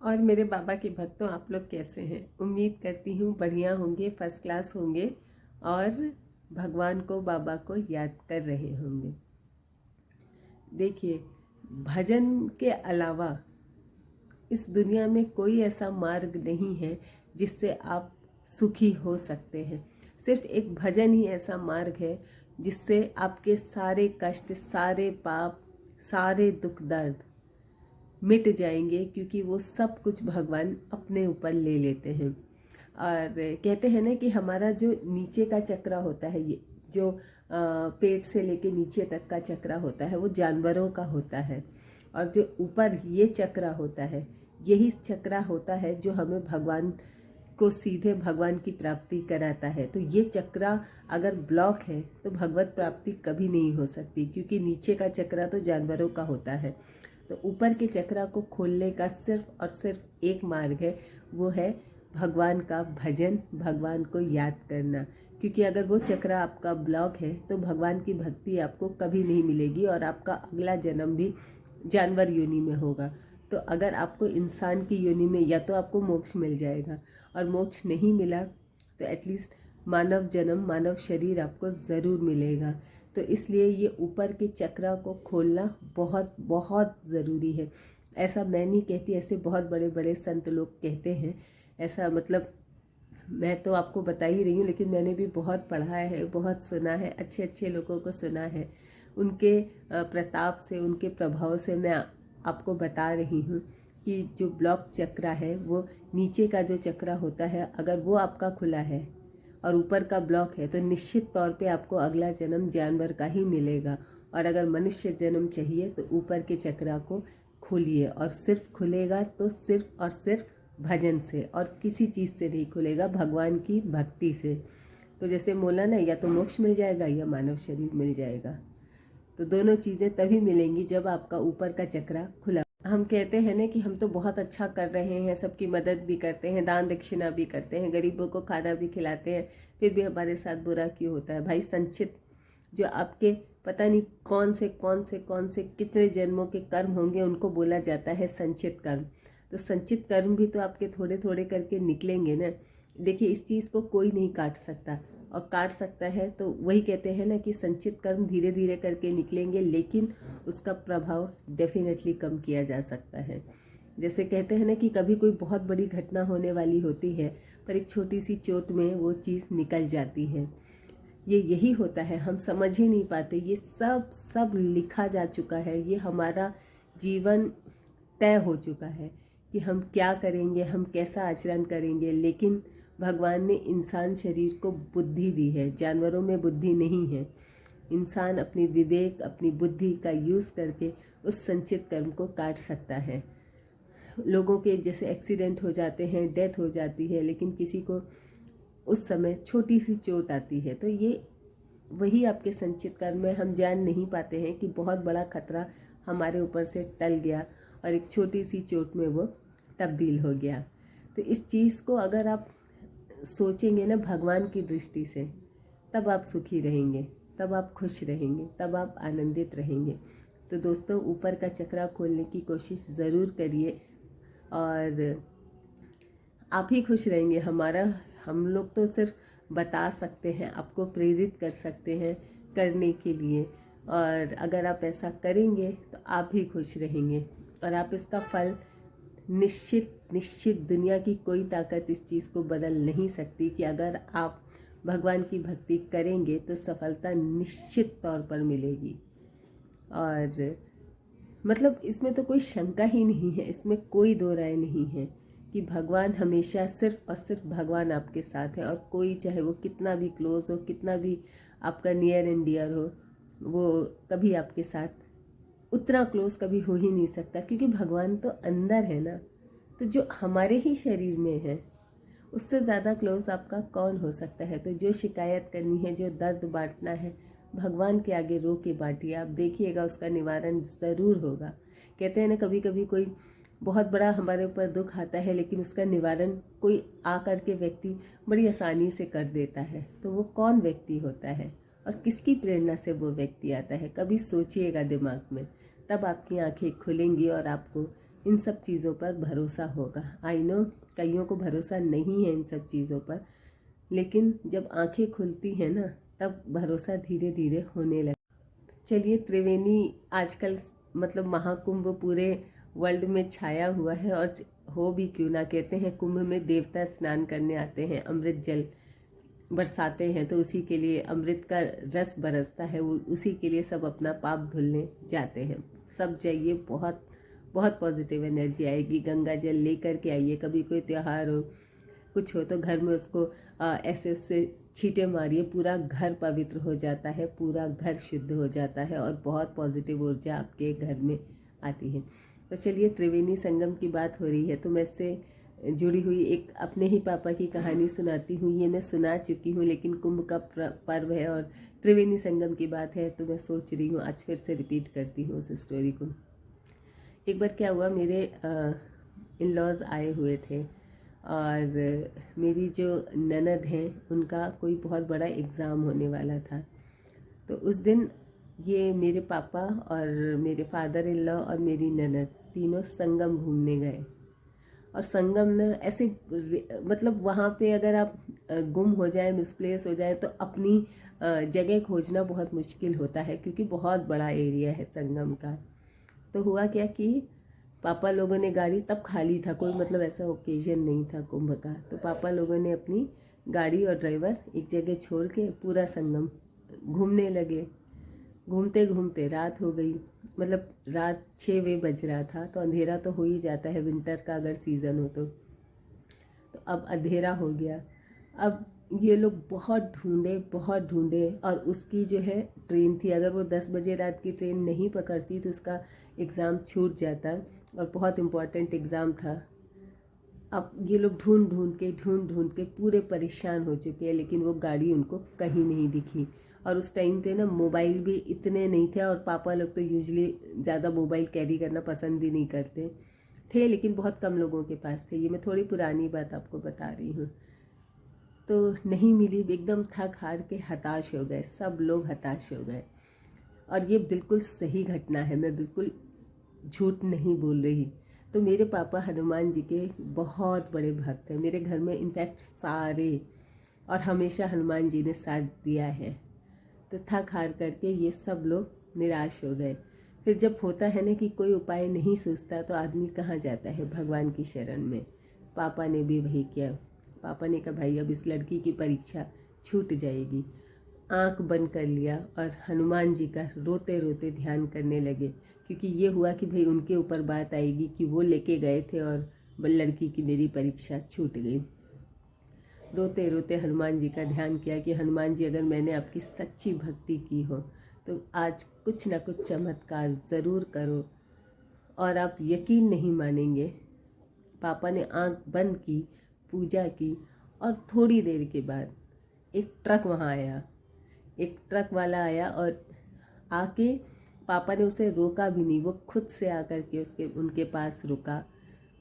और मेरे बाबा के भक्तों, आप लोग कैसे हैं? उम्मीद करती हूँ बढ़िया होंगे, फर्स्ट क्लास होंगे और भगवान को, बाबा को याद कर रहे होंगे। देखिए, भजन के अलावा इस दुनिया में कोई ऐसा मार्ग नहीं है जिससे आप सुखी हो सकते हैं। सिर्फ एक भजन ही ऐसा मार्ग है जिससे आपके सारे कष्ट, सारे पाप, सारे दुख दर्द मिट जाएंगे, क्योंकि वो सब कुछ भगवान अपने ऊपर ले लेते हैं। और कहते हैं ना कि हमारा जो नीचे का चक्रा होता है, ये जो पेट से लेके नीचे तक का चक्रा होता है, वो जानवरों का होता है। और जो ऊपर ये चक्रा होता है, यही चक्रा होता है जो हमें भगवान को, सीधे भगवान की प्राप्ति कराता है। तो ये चक्रा अगर ब्लॉक है तो भगवत प्राप्ति कभी नहीं हो सकती, क्योंकि नीचे का चक्रा तो जानवरों का होता है। तो ऊपर के चक्रा को खोलने का सिर्फ और सिर्फ एक मार्ग है, वो है भगवान का भजन, भगवान को याद करना। क्योंकि अगर वो चक्रा आपका ब्लॉक है तो भगवान की भक्ति आपको कभी नहीं मिलेगी और आपका अगला जन्म भी जानवर योनि में होगा। तो अगर आपको इंसान की योनि में, या तो आपको मोक्ष मिल जाएगा, और मोक्ष नहीं मिला तो एटलीस्ट मानव जन्म, मानव शरीर आपको ज़रूर मिलेगा। तो इसलिए ये ऊपर के चक्रा को खोलना बहुत बहुत ज़रूरी है। ऐसा मैं नहीं कहती, ऐसे बहुत बड़े बड़े संत लोग कहते हैं। ऐसा मतलब मैं तो आपको बता ही रही हूँ, लेकिन मैंने भी बहुत पढ़ा है, बहुत सुना है, अच्छे अच्छे लोगों को सुना है। उनके प्रताप से, उनके प्रभाव से मैं आपको बता रही हूँ कि जो ब्लॉक चक्रा है, वो नीचे का जो चक्रा होता है, अगर वो आपका खुला है और ऊपर का ब्लॉक है तो निश्चित तौर पे आपको अगला जन्म जानवर का ही मिलेगा। और अगर मनुष्य जन्म चाहिए तो ऊपर के चक्रा को खोलिए, और सिर्फ खुलेगा तो सिर्फ और सिर्फ भजन से, और किसी चीज़ से नहीं खुलेगा, भगवान की भक्ति से। तो जैसे बोला ना, या तो मोक्ष मिल जाएगा या मानव शरीर मिल जाएगा। तो दोनों चीज़ें तभी मिलेंगी जब आपका ऊपर का चक्रा खुला। हम कहते हैं ना कि हम तो बहुत अच्छा कर रहे हैं, सबकी मदद भी करते हैं, दान दक्षिणा भी करते हैं, गरीबों को खाना भी खिलाते हैं, फिर भी हमारे साथ बुरा क्यों होता है? भाई, संचित जो आपके पता नहीं कौन से कितने जन्मों के कर्म होंगे, उनको बोला जाता है संचित कर्म। तो संचित कर्म भी तो आपके थोड़े थोड़े करके निकलेंगे ना। देखिए, इस चीज़ को कोई नहीं काट सकता, और काट सकता है तो वही कहते हैं ना कि संचित कर्म धीरे धीरे करके निकलेंगे, लेकिन उसका प्रभाव डेफिनेटली कम किया जा सकता है। जैसे कहते हैं ना कि कभी कोई बहुत बड़ी घटना होने वाली होती है, पर एक छोटी सी चोट में वो चीज़ निकल जाती है। ये यही होता है, हम समझ ही नहीं पाते। ये सब सब लिखा जा चुका है, ये हमारा जीवन तय हो चुका है कि हम क्या करेंगे, हम कैसा आचरण करेंगे। लेकिन भगवान ने इंसान शरीर को बुद्धि दी है, जानवरों में बुद्धि नहीं है। इंसान अपनी विवेक, अपनी बुद्धि का यूज़ करके उस संचित कर्म को काट सकता है। लोगों के जैसे एक्सीडेंट हो जाते हैं, डेथ हो जाती है, लेकिन किसी को उस समय छोटी सी चोट आती है, तो ये वही आपके संचित कर्म में हम जान नहीं पाते हैं कि बहुत बड़ा खतरा हमारे ऊपर से टल गया और एक छोटी सी चोट में वो तब्दील हो गया। तो इस चीज़ को अगर आप सोचेंगे ना भगवान की दृष्टि से, तब आप सुखी रहेंगे, तब आप खुश रहेंगे, तब आप आनंदित रहेंगे। तो दोस्तों, ऊपर का चक्रा खोलने की कोशिश ज़रूर करिए, और आप ही खुश रहेंगे। हम लोग तो सिर्फ बता सकते हैं, आपको प्रेरित कर सकते हैं करने के लिए, और अगर आप ऐसा करेंगे तो आप भी खुश रहेंगे, और आप इसका फल निश्चित दुनिया की कोई ताकत इस चीज़ को बदल नहीं सकती कि अगर आप भगवान की भक्ति करेंगे तो सफलता निश्चित तौर पर मिलेगी। और मतलब इसमें तो कोई शंका ही नहीं है, इसमें कोई दो राय नहीं है कि भगवान हमेशा, सिर्फ और सिर्फ भगवान आपके साथ है। और कोई, चाहे वो कितना भी क्लोज हो, कितना भी आपका नियर एंड डियर हो, वो कभी आपके साथ उतना क्लोज कभी हो ही नहीं सकता, क्योंकि भगवान तो अंदर है ना। तो जो हमारे ही शरीर में है, उससे ज़्यादा क्लोज आपका कौन हो सकता है? तो जो शिकायत करनी है, जो दर्द बांटना है, भगवान के आगे रो के बांटिए, आप देखिएगा उसका निवारण ज़रूर होगा। कहते हैं ना, कभी कभी कोई बहुत बड़ा हमारे ऊपर दुख आता है, लेकिन उसका निवारण कोई आकर के व्यक्ति बड़ी आसानी से कर देता है। तो वो कौन व्यक्ति होता है और किसकी प्रेरणा से वो व्यक्ति आता है? कभी सोचिएगा दिमाग में, तब आपकी आंखें खुलेंगी और आपको इन सब चीज़ों पर भरोसा होगा। आई नो कईयों को भरोसा नहीं है इन सब चीज़ों पर, लेकिन जब आंखें खुलती हैं ना तब भरोसा धीरे धीरे होने लगता। चलिए, त्रिवेणी आजकल मतलब महाकुंभ पूरे वर्ल्ड में छाया हुआ है, और हो भी क्यों ना, कहते हैं कुंभ में देवता स्नान करने आते हैं, अमृत जल बरसाते हैं, तो उसी के लिए अमृत का रस बरसता है, वो उसी के लिए सब अपना पाप धुलने जाते हैं। सब जाइए, बहुत बहुत पॉजिटिव एनर्जी आएगी। गंगा जल लेकर के आइए, कभी कोई त्यौहार हो कुछ हो तो घर में उसको ऐसे उससे छींटे मारिए, पूरा घर पवित्र हो जाता है, पूरा घर शुद्ध हो जाता है और बहुत पॉजिटिव ऊर्जा आपके घर में आती है। तो चलिए, त्रिवेणी संगम की बात हो रही है तो मैं इससे जुड़ी हुई एक अपने ही पापा की कहानी सुनाती हूँ। ये मैं सुना चुकी हूँ, लेकिन कुंभ का पर्व है और त्रिवेणी संगम की बात है तो मैं सोच रही हूँ आज फिर से रिपीट करती हूँ उस स्टोरी को। एक बार क्या हुआ, मेरे इन लॉज आए हुए थे और मेरी जो ननद हैं उनका कोई बहुत बड़ा एग्ज़ाम होने वाला था। तो उस दिन ये मेरे पापा और मेरे फादर इन लॉ और मेरी ननद तीनों संगम घूमने गए। और संगम न ऐसे मतलब वहाँ पे अगर आप गुम हो जाए, मिसप्लेस हो जाए तो अपनी जगह खोजना बहुत मुश्किल होता है, क्योंकि बहुत बड़ा एरिया है संगम का। तो हुआ क्या कि पापा लोगों ने गाड़ी, तब खाली था, कोई मतलब ऐसा ओकेजन नहीं था कुंभ का, तो पापा लोगों ने अपनी गाड़ी और ड्राइवर एक जगह छोड़ के पूरा संगम घूमने लगे। घूमते घूमते रात हो गई, मतलब रात 6 बज रहा था, तो अंधेरा तो हो ही जाता है विंटर का अगर सीज़न हो तो अब अंधेरा हो गया। अब ये लोग बहुत ढूंढे और उसकी जो है ट्रेन थी, अगर वो 10 बजे रात की ट्रेन नहीं पकड़ती तो उसका एग्ज़ाम छूट जाता और बहुत इम्पॉर्टेंट एग्ज़ाम था। अब ये लोग ढूंढ ढूंढ के पूरे परेशान हो चुके हैं, लेकिन वो गाड़ी उनको कहीं नहीं दिखी। और उस टाइम पे ना मोबाइल भी इतने नहीं थे, और पापा लोग तो यूजुअली ज़्यादा मोबाइल कैरी करना पसंद भी नहीं करते थे, लेकिन बहुत कम लोगों के पास थे। ये मैं थोड़ी पुरानी बात आपको बता रही हूँ। तो नहीं मिली, एकदम थक हार के हताश हो गए, सब लोग हताश हो गए। और ये बिल्कुल सही घटना है, मैं बिल्कुल झूठ नहीं बोल रही। तो मेरे पापा हनुमान जी के बहुत बड़े भक्त हैं, मेरे घर में इनफैक्ट सारे, और हमेशा हनुमान जी ने साथ दिया है। तो थक हार करके ये सब लोग निराश हो गए। फिर जब होता है ना कि कोई उपाय नहीं सूझता तो आदमी कहाँ जाता है, भगवान की शरण में। पापा ने भी वही किया। पापा ने कहा भाई अब इस लड़की की परीक्षा छूट जाएगी। आंख बंद कर लिया और हनुमान जी का रोते रोते ध्यान करने लगे, क्योंकि ये हुआ कि भाई उनके ऊपर बात आएगी कि वो लेके गए थे और लड़की की मेरी परीक्षा छूट गई। रोते रोते हनुमान जी का ध्यान किया कि हनुमान जी अगर मैंने आपकी सच्ची भक्ति की हो तो आज कुछ ना कुछ चमत्कार ज़रूर करो। और आप यकीन नहीं मानेंगे, पापा ने आंख बंद की, पूजा की, और थोड़ी देर के बाद एक ट्रक वहाँ आया। एक ट्रक वाला आया और आके पापा ने उसे रोका भी नहीं, वो खुद से आकर के उनके पास रुका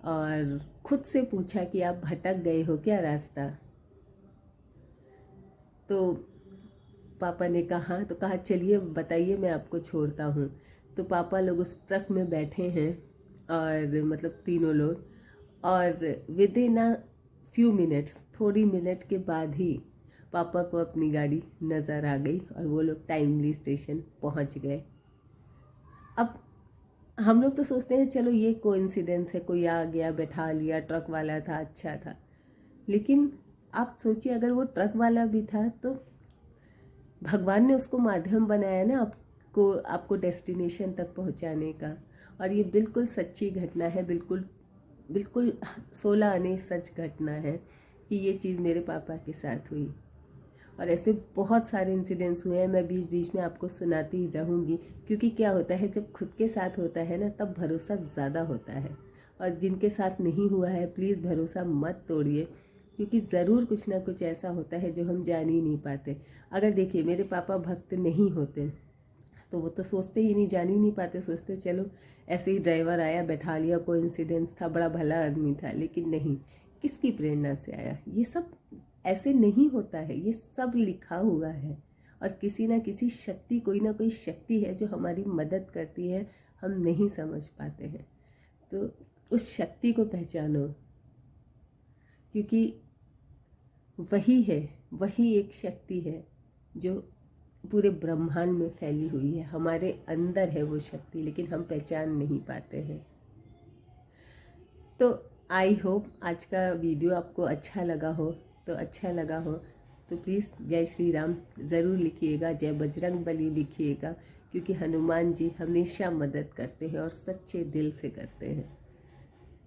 और खुद से पूछा कि आप भटक गए हो क्या रास्ता। तो पापा ने कहा, तो कहा चलिए बताइए मैं आपको छोड़ता हूँ। तो पापा लोग उस ट्रक में बैठे हैं और मतलब तीनों लोग, और with in a few minutes, थोड़ी मिनट के बाद ही पापा को अपनी गाड़ी नज़र आ गई और वो लोग टाइमली स्टेशन पहुँच गए। अब हम लोग तो सोचते हैं चलो ये कोइंसिडेंस है, कोई आ गया बैठा लिया, ट्रक वाला था, अच्छा था। लेकिन आप सोचिए अगर वो ट्रक वाला भी था तो भगवान ने उसको माध्यम बनाया ना आपको डेस्टिनेशन तक पहुंचाने का। और ये बिल्कुल सच्ची घटना है, बिल्कुल 16 आने सच घटना है कि ये चीज़ मेरे पापा के साथ हुई। और ऐसे बहुत सारे इंसिडेंट्स हुए हैं, मैं बीच बीच में आपको सुनाती रहूँगी, क्योंकि क्या होता है जब खुद के साथ होता है ना तब भरोसा ज़्यादा होता है। और जिनके साथ नहीं हुआ है प्लीज़ भरोसा मत तोड़िए, क्योंकि ज़रूर कुछ ना कुछ ऐसा होता है जो हम जान ही नहीं पाते। अगर देखिए मेरे पापा भक्त नहीं होते तो वो तो सोचते ही नहीं, जान ही नहीं पाते, सोचते चलो ऐसे ही ड्राइवर आया बैठा लिया, कोइंसिडेंस था, बड़ा भला आदमी था। लेकिन नहीं, किसकी प्रेरणा से आया, ये सब ऐसे नहीं होता है, ये सब लिखा हुआ है। और किसी ना किसी शक्ति, कोई ना कोई शक्ति है जो हमारी मदद करती है, हम नहीं समझ पाते हैं। तो उस शक्ति को पहचानो, क्योंकि वही एक शक्ति है जो पूरे ब्रह्मांड में फैली हुई है। हमारे अंदर है वो शक्ति, लेकिन हम पहचान नहीं पाते हैं। तो आई होप आज का वीडियो आपको अच्छा लगा हो। तो प्लीज़ जय श्री राम ज़रूर लिखिएगा, जय बजरंग बली लिखिएगा, क्योंकि हनुमान जी हमेशा मदद करते हैं और सच्चे दिल से करते हैं।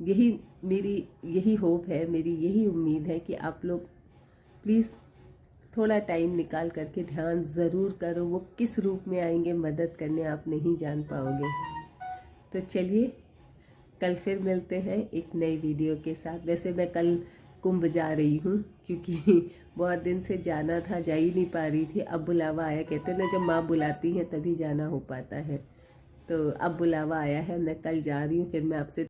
यही होप है, मेरी यही उम्मीद है कि आप लोग प्लीज़ थोड़ा टाइम निकाल करके ध्यान ज़रूर करो। वो किस रूप में आएंगे मदद करने आप नहीं जान पाओगे। तो चलिए कल फिर मिलते हैं एक नई वीडियो के साथ। वैसे मैं कल कुंभ जा रही हूँ, क्योंकि बहुत दिन से जाना था, जा ही नहीं पा रही थी। अब बुलावा आया, कहते हैं ना जब माँ बुलाती हैं तभी जाना हो पाता है। तो अब बुलावा आया है, मैं कल जा रही हूँ। फिर मैं आपसे